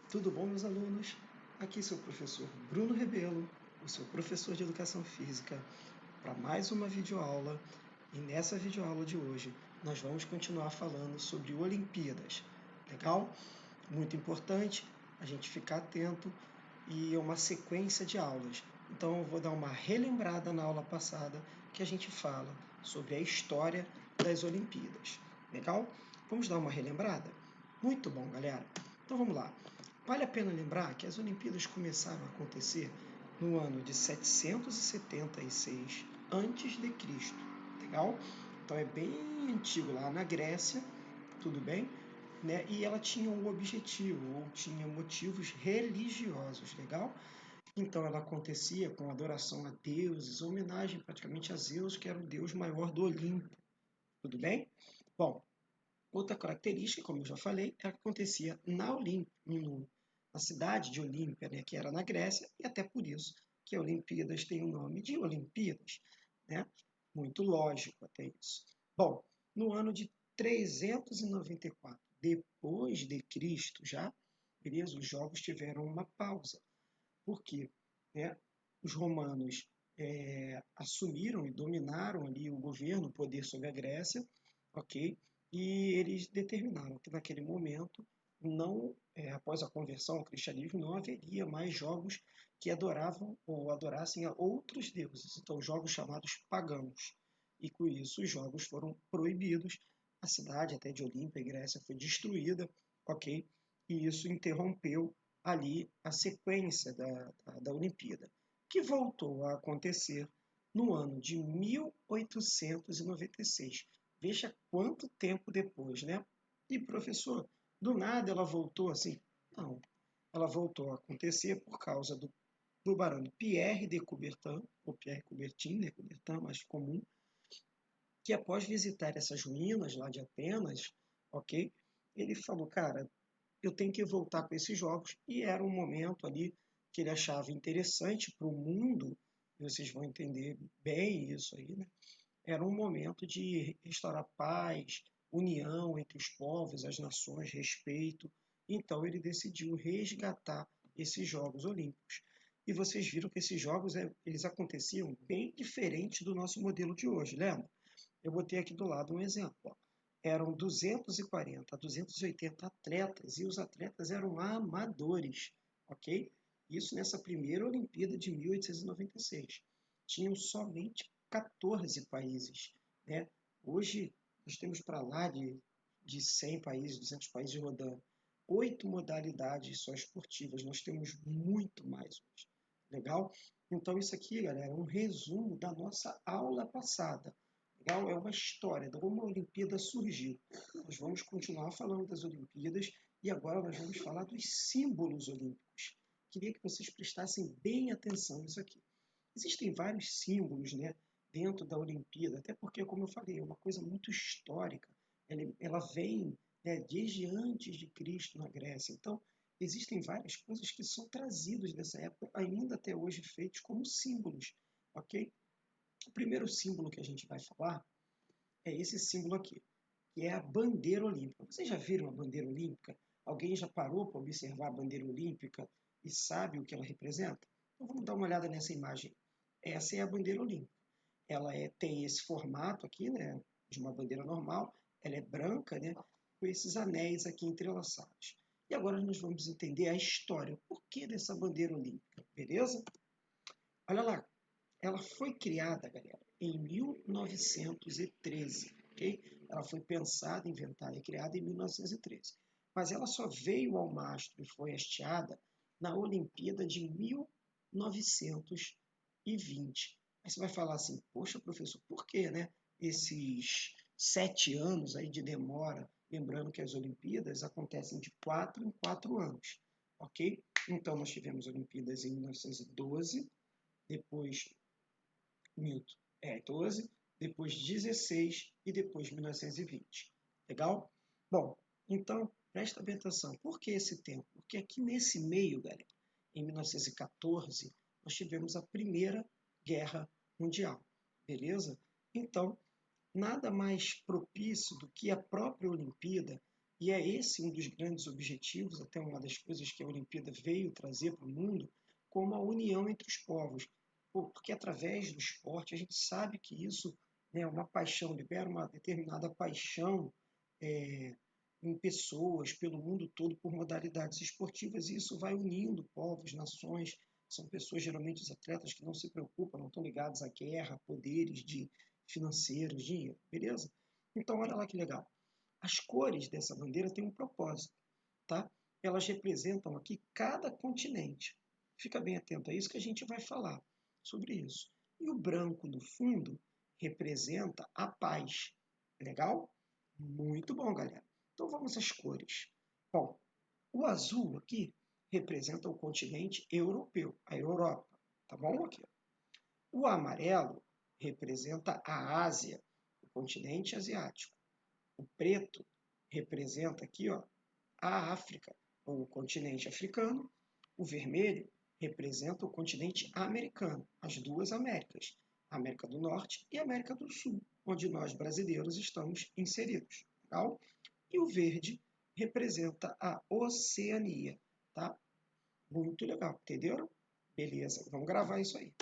Tudo bom, meus alunos? Aqui seu professor Bruno Rebelo, o seu professor de Educação Física, para mais uma videoaula. E nessa videoaula de hoje, nós vamos continuar falando sobre Olimpíadas. Legal? Muito importante a gente ficar atento e é uma sequência de aulas. Então eu vou dar uma relembrada na aula passada que a gente fala sobre a história das Olimpíadas. Legal? Vamos dar uma relembrada? Muito bom, galera. Então vamos lá. Vale a pena lembrar que as Olimpíadas começaram a acontecer no ano de 776 a.C. Legal? Então é bem antigo, lá na Grécia, tudo bem? Né? E ela tinha um objetivo, ou tinha motivos religiosos, legal? Então ela acontecia com adoração a deuses, homenagem praticamente a Zeus, que era o deus maior do Olimpo, tudo bem? Bom, outra característica, como eu já falei, é que acontecia na cidade de Olímpia, né, que era na Grécia, e até por isso que a Olimpíadas tem o nome de Olimpíadas. Né? Muito lógico até isso. Bom, no ano de 394 depois de Cristo já, beleza? Os jogos tiveram uma pausa. Por quê? Né? Os romanos assumiram e dominaram ali o governo, o poder sobre a Grécia, ok? E eles determinaram que naquele momento, não, após a conversão ao cristianismo, não haveria mais jogos que adoravam ou adorassem a outros deuses, então jogos chamados pagãos. E com isso os jogos foram proibidos, a cidade até de Olímpia, Grécia, foi destruída, ok? E isso interrompeu ali a sequência da Olimpíada, que voltou a acontecer no ano de 1896. Veja quanto tempo depois, né? E professor, do nada ela voltou assim? Não, ela voltou a acontecer por causa do barão Pierre de Coubertin, ou Pierre Coubertin, né? Coubertin mais comum, que após visitar essas ruínas lá de Atenas, ok? Ele falou, cara, eu tenho que voltar com esses jogos, e era um momento ali que ele achava interessante para o mundo, e vocês vão entender bem isso aí, né? Era um momento de restaurar paz, união entre os povos, as nações, respeito. Então ele decidiu resgatar esses Jogos Olímpicos. E vocês viram que esses jogos eles aconteciam bem diferente do nosso modelo de hoje, lembra? Eu botei aqui do lado um exemplo. Ó. Eram 240 a 280 atletas e os atletas eram amadores, ok? Isso nessa primeira Olimpíada de 1896. Tinham somente 14 países. Né? Hoje nós temos para lá de 100 países, 200 países rodando. 8 modalidades só esportivas. Nós temos muito mais hoje. Legal? Então isso aqui, galera, é um resumo da nossa aula passada. Legal? É uma história de como a Olimpíada surgiu. Nós vamos continuar falando das Olimpíadas e agora nós vamos falar dos símbolos olímpicos. Queria que vocês prestassem bem atenção nisso aqui. Existem vários símbolos, né, dentro da Olimpíada, até porque, como eu falei, é uma coisa muito histórica. Ela vem, né, desde antes de Cristo na Grécia. Então, existem várias coisas que são trazidas dessa época, ainda até hoje feitos como símbolos, ok? O primeiro símbolo que a gente vai falar é esse símbolo aqui, que é a bandeira olímpica. Vocês já viram a bandeira olímpica? Alguém já parou para observar a bandeira olímpica e sabe o que ela representa? Então vamos dar uma olhada nessa imagem. Essa é a bandeira olímpica. Ela tem esse formato aqui, né, de uma bandeira normal. Ela é branca, né, com esses anéis aqui entrelaçados. E agora nós vamos entender a história, o porquê dessa bandeira olímpica, beleza? Olha lá, ela foi criada, galera, em 1913, ok? Ela foi pensada, inventada e criada em 1913. Mas ela só veio ao mastro e foi hasteada na Olimpíada de 1920. Aí você vai falar assim, poxa, professor, por que, né? Esses 7 anos aí de demora, lembrando que as Olimpíadas acontecem de 4 em 4 anos, ok? Então nós tivemos Olimpíadas em 1912, depois 12, depois 16 e depois 1920. Legal? Bom, então presta bem atenção. Por que esse tempo? Porque aqui nesse meio, galera, em 1914, nós tivemos a Primeira Guerra Mundial. Beleza? Então, nada mais propício do que a própria Olimpíada E é esse um dos grandes objetivos, até uma das coisas que a Olimpíada veio trazer para o mundo, como a união entre os povos. Porque através do esporte a gente sabe que isso é uma paixão, libera uma determinada paixão em pessoas pelo mundo todo por modalidades esportivas, e isso vai unindo povos, nações. São pessoas, geralmente os atletas, que não se preocupam, não estão ligados à guerra, poderes de financeiros, dinheiro, beleza? Então, olha lá que legal. As cores dessa bandeira têm um propósito, tá? Elas representam aqui cada continente. Fica bem atento a isso que a gente vai falar sobre isso. E o branco no fundo representa a paz. Legal? Muito bom, galera. Então vamos às cores. Bom, o azul aqui representa o continente europeu, a Europa. Tá bom aqui? O amarelo representa a Ásia, o continente asiático. O preto representa aqui, ó, a África, ou o continente africano. O vermelho representa o continente americano, as duas Américas, a América do Norte e a América do Sul, onde nós brasileiros estamos inseridos. Legal? E o verde representa a Oceania, tá? Muito legal, entenderam? Beleza, vamos gravar isso aí.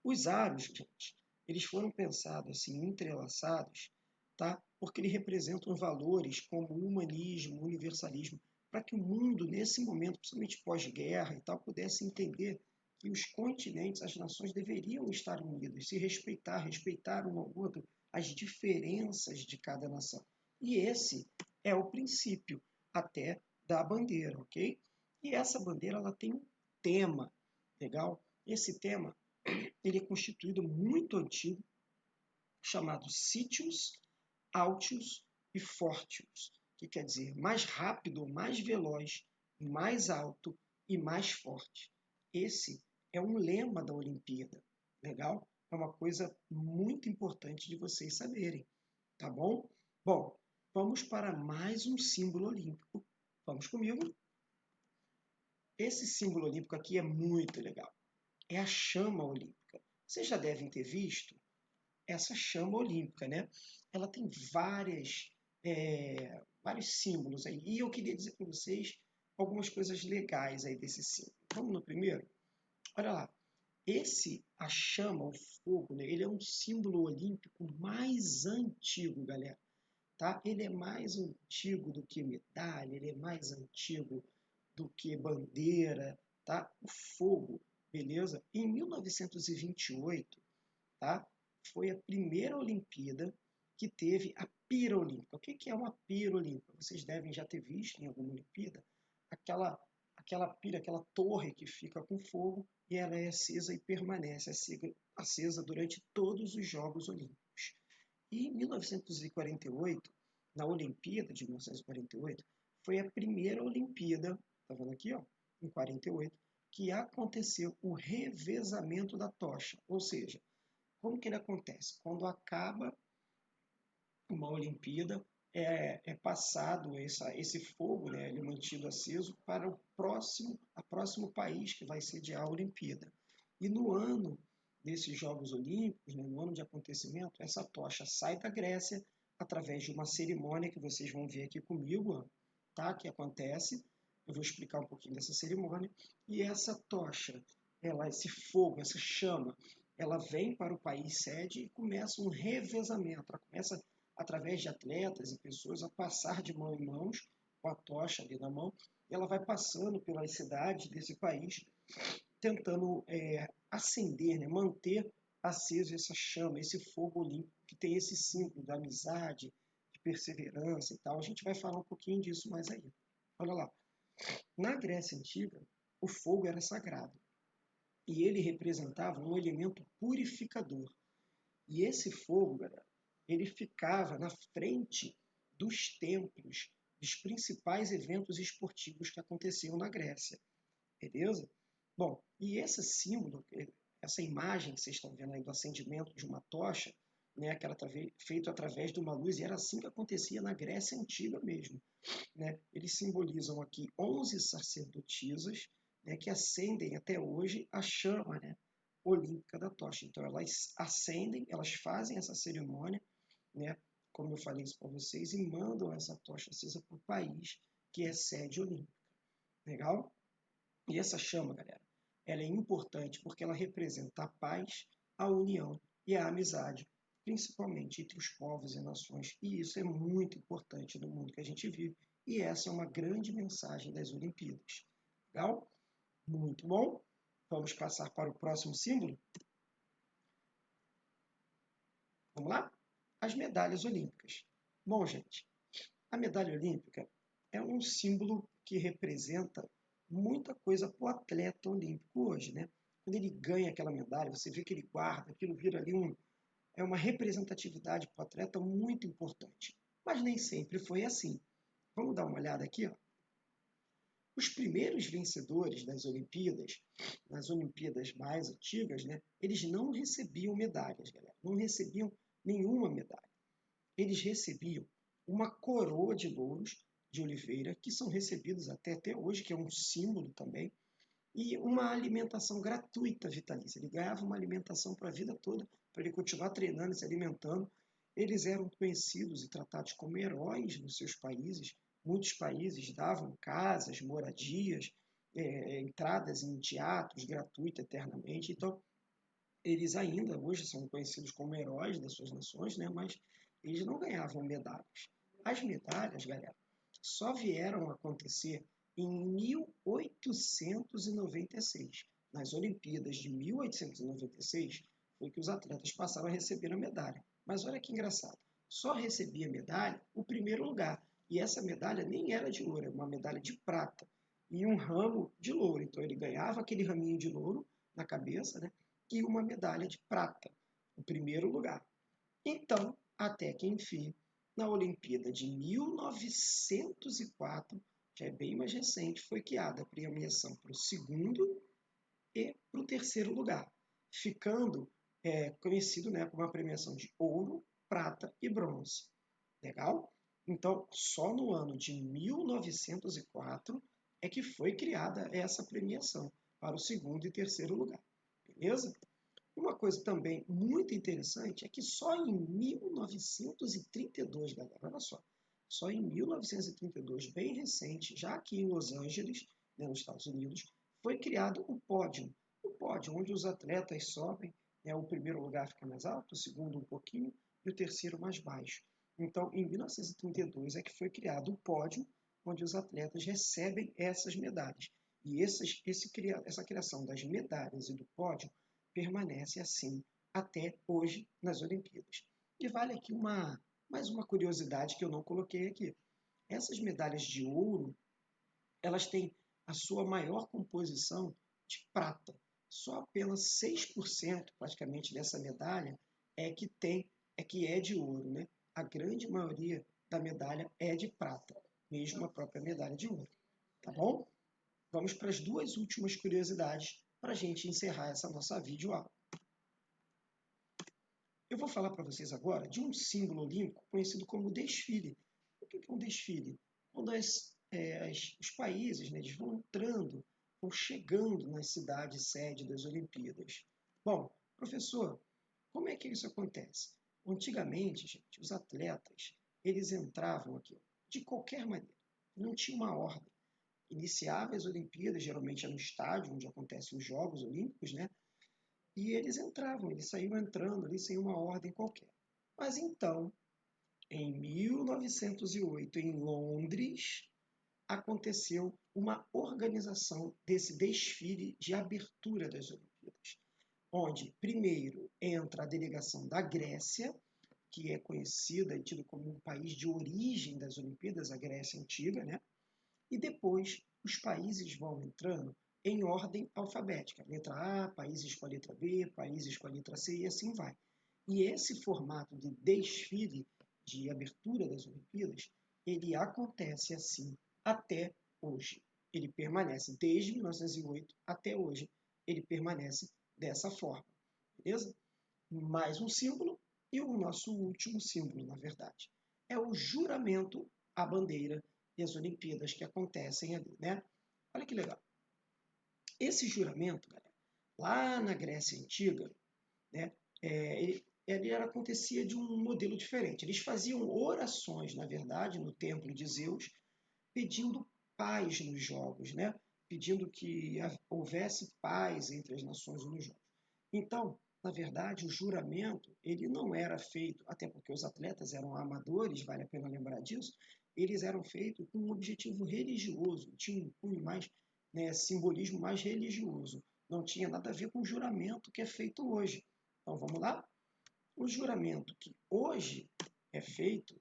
Os aros, gente, eles foram pensados assim, entrelaçados, tá? Porque eles representam valores como humanismo, universalismo, para que o mundo, nesse momento, principalmente pós-guerra e tal, pudesse entender que os continentes, as nações deveriam estar unidas, se respeitar, respeitar um ao outro, as diferenças de cada nação. E esse é o princípio até da bandeira, ok? E essa bandeira ela tem um tema, legal? Esse tema ele é constituído muito antigo, chamado Sitius, Altius e Fortius, que quer dizer mais rápido, mais veloz, mais alto e mais forte. Esse é um lema da Olimpíada, legal? É uma coisa muito importante de vocês saberem, tá bom? Bom, vamos para mais um símbolo olímpico. Vamos comigo? Esse símbolo olímpico aqui é muito legal. É a chama olímpica. Vocês já devem ter visto essa chama olímpica, né? Ela tem vários símbolos aí. E eu queria dizer para vocês algumas coisas legais aí desse símbolo. Vamos no primeiro? Olha lá. A chama, o fogo, né? Ele é um símbolo olímpico mais antigo, galera. Tá? Ele é mais antigo do que medalha, ele é mais antigo do que bandeira, tá? O fogo, beleza? Em 1928, tá? Foi a primeira Olimpíada que teve a pira olímpica. O que é uma pira olímpica? Vocês devem já ter visto em alguma Olimpíada aquela pira, aquela torre que fica com fogo e ela é acesa e permanece acesa durante todos os Jogos Olímpicos. E em 1948, na Olimpíada de 1948, foi a primeira Olimpíada, tá vendo aqui, ó, em 48, que aconteceu o revezamento da tocha, ou seja, como que ele acontece? Quando acaba uma Olimpíada, é passado esse fogo, né, ele é mantido aceso para a próximo país que vai sediar a Olimpíada. E no ano desses Jogos Olímpicos, né, no ano de acontecimento, essa tocha sai da Grécia através de uma cerimônia que vocês vão ver aqui comigo, tá, que acontece. Eu vou explicar um pouquinho dessa cerimônia. E essa tocha, esse fogo, essa chama, ela vem para o país sede e começa um revezamento. Ela começa, através de atletas e pessoas, a passar de mão em mãos, com a tocha ali na mão, e ela vai passando pelas cidades desse país, tentando acender, né, manter aceso essa chama, esse fogo olímpico, que tem esse símbolo da amizade, de perseverança e tal. A gente vai falar um pouquinho disso mais aí. Olha lá. Na Grécia Antiga, o fogo era sagrado e ele representava um elemento purificador. E esse fogo, galera, ele ficava na frente dos templos, dos principais eventos esportivos que aconteciam na Grécia. Beleza? Bom, e esse símbolo, essa imagem que vocês estão vendo aí do acendimento de uma tocha, né, que era feito através de uma luz, e era assim que acontecia na Grécia Antiga mesmo. Né? Eles simbolizam aqui 11 sacerdotisas, né, que acendem até hoje a chama, né, olímpica da tocha. Então elas acendem, elas fazem essa cerimônia, né, como eu falei isso para vocês, e mandam essa tocha acesa para o país que é sede olímpica. Legal? E essa chama, galera, ela é importante porque ela representa a paz, a união e a amizade, principalmente entre os povos e nações. E isso é muito importante no mundo que a gente vive. E essa é uma grande mensagem das Olimpíadas. Legal? Muito bom. Vamos passar para o próximo símbolo? Vamos lá? As medalhas olímpicas. Bom, gente, a medalha olímpica é um símbolo que representa muita coisa para o atleta olímpico hoje, né? Quando ele ganha aquela medalha, você vê que ele guarda, aquilo vira ali é uma representatividade para o atleta muito importante. Mas nem sempre foi assim. Vamos dar uma olhada aqui, ó. Os primeiros vencedores das Olimpíadas, nas Olimpíadas mais antigas, né, eles não recebiam medalhas, galera. Não recebiam nenhuma medalha. Eles recebiam uma coroa de louros de oliveira, que são recebidos até hoje, que é um símbolo também, e uma alimentação gratuita vitalícia. Ele ganhava uma alimentação para a vida toda, para ele continuar treinando e se alimentando. Eles eram conhecidos e tratados como heróis nos seus países. Muitos países davam casas, moradias, entradas em teatros gratuitas eternamente. Então, eles ainda hoje são conhecidos como heróis das suas nações, né? Mas eles não ganhavam medalhas. As medalhas, galera, só vieram a acontecer em 1896. Nas Olimpíadas de 1896 foi que os atletas passaram a receber a medalha. Mas olha que engraçado, só recebia medalha o primeiro lugar. E essa medalha nem era de ouro, era uma medalha de prata e um ramo de louro. Então ele ganhava aquele raminho de louro na cabeça, né? E uma medalha de prata, o primeiro lugar. Então, até que enfim, na Olimpíada de 1904, já é bem mais recente, foi criada a premiação para o segundo e para o terceiro lugar, ficando conhecido, né, como a premiação de ouro, prata e bronze. Legal? Então, só no ano de 1904 é que foi criada essa premiação para o segundo e terceiro lugar. Beleza? Uma coisa também muito interessante é que só em 1932, galera, olha só em 1932, bem recente, já aqui em Los Angeles, né, nos Estados Unidos, foi criado o pódio. O pódio, onde os atletas sobem, né, o primeiro lugar fica mais alto, o segundo um pouquinho e o terceiro mais baixo. Então, em 1932 é que foi criado o pódio, onde os atletas recebem essas medalhas. E essa criação das medalhas e do pódio permanece assim até hoje nas Olimpíadas. E vale aqui mais uma curiosidade que eu não coloquei aqui. Essas medalhas de ouro, elas têm a sua maior composição de prata. Só apenas 6% praticamente dessa medalha que é de ouro, né? A grande maioria da medalha é de prata, mesmo a própria medalha de ouro. Tá bom? Vamos para as duas últimas curiosidades para a gente encerrar essa nossa videoaula. Eu vou falar para vocês agora de um símbolo olímpico conhecido como desfile. O que é um desfile? Quando os países, né, eles vão entrando, vão chegando na cidade sede das Olimpíadas. Bom, professor, como é que isso acontece? Antigamente, gente, os atletas, eles entravam aqui de qualquer maneira. Não tinha uma ordem. Iniciava as Olimpíadas, geralmente é no estádio onde acontecem os Jogos Olímpicos, né? E eles entravam, eles saíam entrando ali sem uma ordem qualquer. Mas então, em 1908, em Londres, aconteceu uma organização desse desfile de abertura das Olimpíadas, onde primeiro entra a delegação da Grécia, que é conhecida e tida como um país de origem das Olimpíadas, a Grécia Antiga, né? E depois os países vão entrando em ordem alfabética. Letra A, países com a letra B, países com a letra C e assim vai. E esse formato de desfile de abertura das Olimpíadas, ele acontece assim até hoje. Ele permanece desde 1908 até hoje, ele permanece dessa forma. Beleza? Mais um símbolo e o nosso último símbolo, na verdade. É o juramento à bandeira e as Olimpíadas que acontecem ali, né? Olha que legal. Esse juramento, galera, lá na Grécia Antiga, né, ele acontecia de um modelo diferente. Eles faziam orações, na verdade, no templo de Zeus, pedindo paz nos jogos, né? Pedindo que houvesse paz entre as nações nos jogos. Então, na verdade, o juramento ele não era feito, até porque os atletas eram amadores, vale a pena lembrar disso, eles eram feitos com um objetivo religioso, tinha um cunho mais, né, simbolismo mais religioso, não tinha nada a ver com o juramento que é feito hoje. Então, vamos lá? O juramento que hoje é feito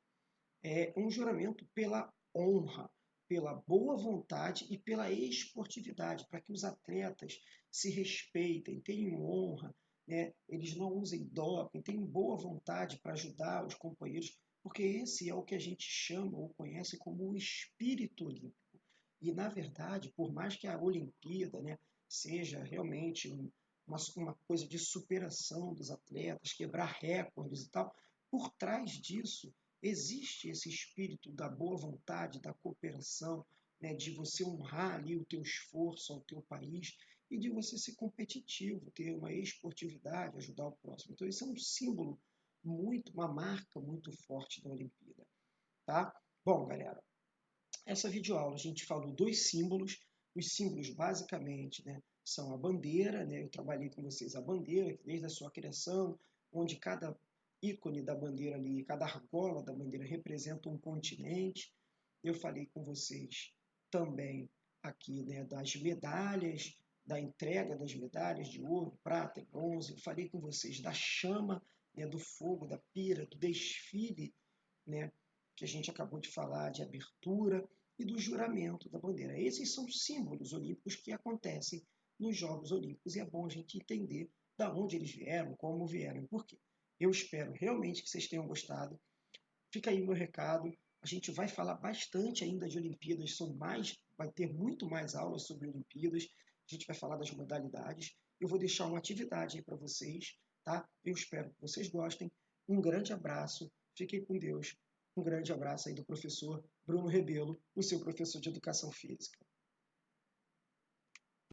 é um juramento pela honra, pela boa vontade e pela esportividade, para que os atletas se respeitem, tenham honra, né? Eles não usem doping, tenham boa vontade para ajudar os companheiros, porque esse é o que a gente chama ou conhece como o espírito olímpico. E, na verdade, por mais que a Olimpíada, né, seja realmente uma coisa de superação dos atletas, quebrar recordes e tal, por trás disso existe esse espírito da boa vontade, da cooperação, né, de você honrar ali o teu esforço ao teu país e de você ser competitivo, ter uma esportividade, ajudar o próximo. Então, isso é um símbolo muito, uma marca muito forte da Olimpíada, tá? Bom, galera, essa videoaula a gente falou dos símbolos. Os símbolos basicamente, né, são a bandeira, né, eu trabalhei com vocês a bandeira, desde a sua criação, onde cada ícone da bandeira ali, cada argola da bandeira representa um continente. Eu falei com vocês também aqui, né, das medalhas, da entrega das medalhas de ouro, prata e bronze. Eu falei com vocês da chama, né, do fogo, da pira, do desfile, né, que a gente acabou de falar, de abertura e do juramento da bandeira. Esses são símbolos olímpicos que acontecem nos Jogos Olímpicos e é bom a gente entender da onde eles vieram, como vieram e por quê. Eu espero realmente que vocês tenham gostado. Fica aí o meu recado. A gente vai falar bastante ainda de Olimpíadas, vai ter muito mais aulas sobre Olimpíadas. A gente vai falar das modalidades. Eu vou deixar uma atividade aí para vocês, tá? Eu espero que vocês gostem. Um grande abraço. Fiquem com Deus. Um grande abraço aí do professor Bruno Rebelo, o seu professor de Educação Física.